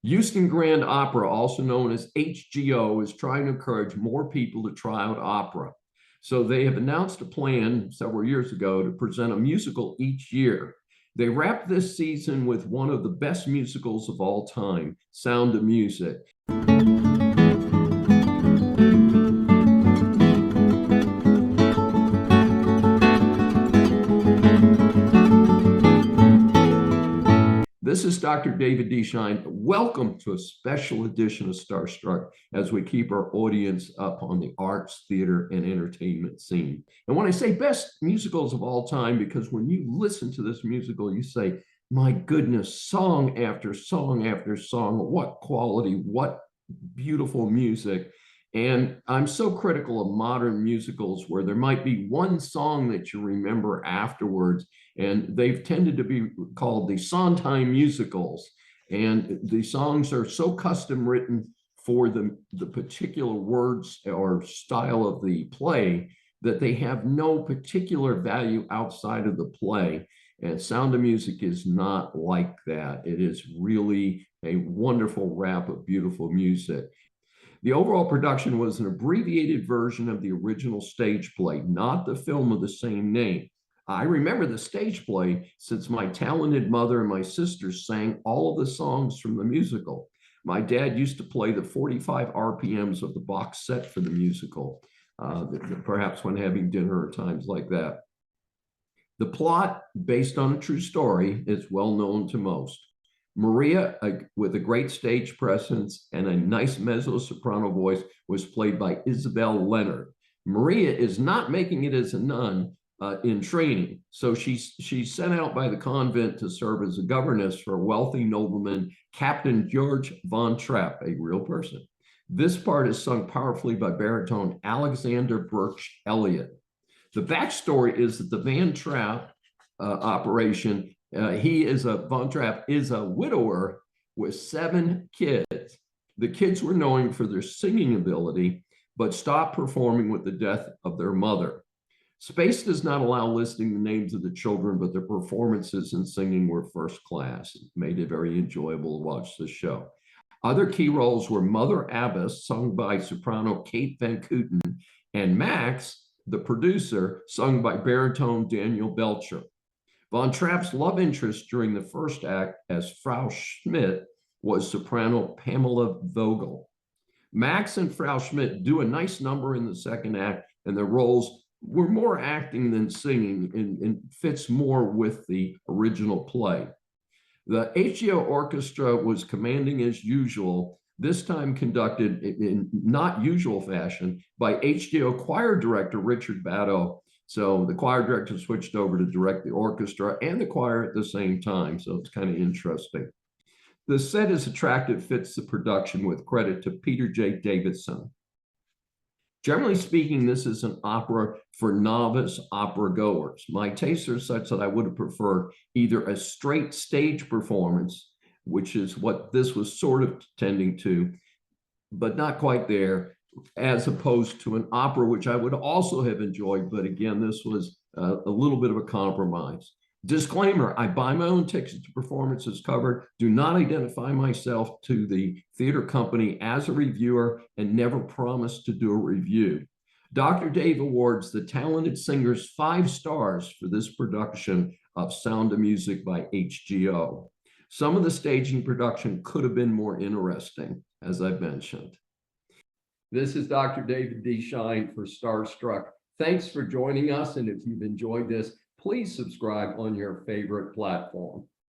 Houston Grand Opera, also known as HGO, is trying to encourage more people to try out opera. So they have announced a plan several years ago to present a musical each year. They wrapped this season with one of the best musicals of all time, Sound of Music. This is Dr. David D. Schein. Welcome to a special edition of Starstruck as we keep our audience up on the arts, theater, and entertainment scene. And when I say best musicals of all time, because when you listen to this musical, you say, my goodness, song after song after song, what quality, what beautiful music. And I'm so critical of modern musicals where there might be one song that you remember afterwards, and they've tended to be called the Sondheim musicals. And the songs are so custom written for the particular words or style of the play that they have no particular value outside of the play. And Sound of Music is not like that. It is really a wonderful wrap of beautiful music. The overall production was an abbreviated version of the original stage play, not the film of the same name. I remember the stage play since my talented mother and my sisters sang all of the songs from the musical. My dad used to play the 45 RPMs of the box set for the musical, perhaps when having dinner or times like that. The plot, based on a true story, is well known to most. Maria, with a great stage presence and a nice mezzo-soprano voice, was played by Isabel Leonard. Maria is not making it as a nun in training, so she's sent out by the convent to serve as a governess for a wealthy nobleman, Captain George von Trapp, a real person. This part is sung powerfully by baritone Alexander Birch Elliott. The backstory is that the Van Trapp operation, Von Trapp is a widower with 7 kids. The kids were known for their singing ability, but stopped performing with the death of their mother. Space does not allow listing the names of the children, but their performances and singing were first class. It made it very enjoyable to watch the show. Other key roles were Mother Abbess, sung by soprano Kate Van Kooten, and Max, the producer, sung by baritone Daniel Belcher. Von Trapp's love interest during the first act as Frau Schmidt was soprano Pamela Vogel. Max and Frau Schmidt do a nice number in the second act, and their roles were more acting than singing and fits more with the original play. The HGO orchestra was commanding as usual, this time conducted in not usual fashion by HGO choir director Richard Batto. So the choir director switched over to direct the orchestra and the choir at the same time. So it's kind of interesting. The set is attractive, fits the production, with credit to Peter J. Davidson. Generally speaking, this is an opera for novice opera goers. My tastes are such that I would have preferred either a straight stage performance, which is what this was sort of tending to, but not quite there, as opposed to an opera, which I would also have enjoyed. But again, this was a little bit of a compromise. Disclaimer, I buy my own tickets to performances covered, do not identify myself to the theater company as a reviewer, and never promise to do a review. Dr. Dave awards the talented singers 5 stars for this production of Sound of Music by HGO. Some of the staging production could have been more interesting, as I've mentioned. This is Dr. David D. Schein for Starstruck. Thanks for joining us, and if you've enjoyed this, please subscribe on your favorite platform.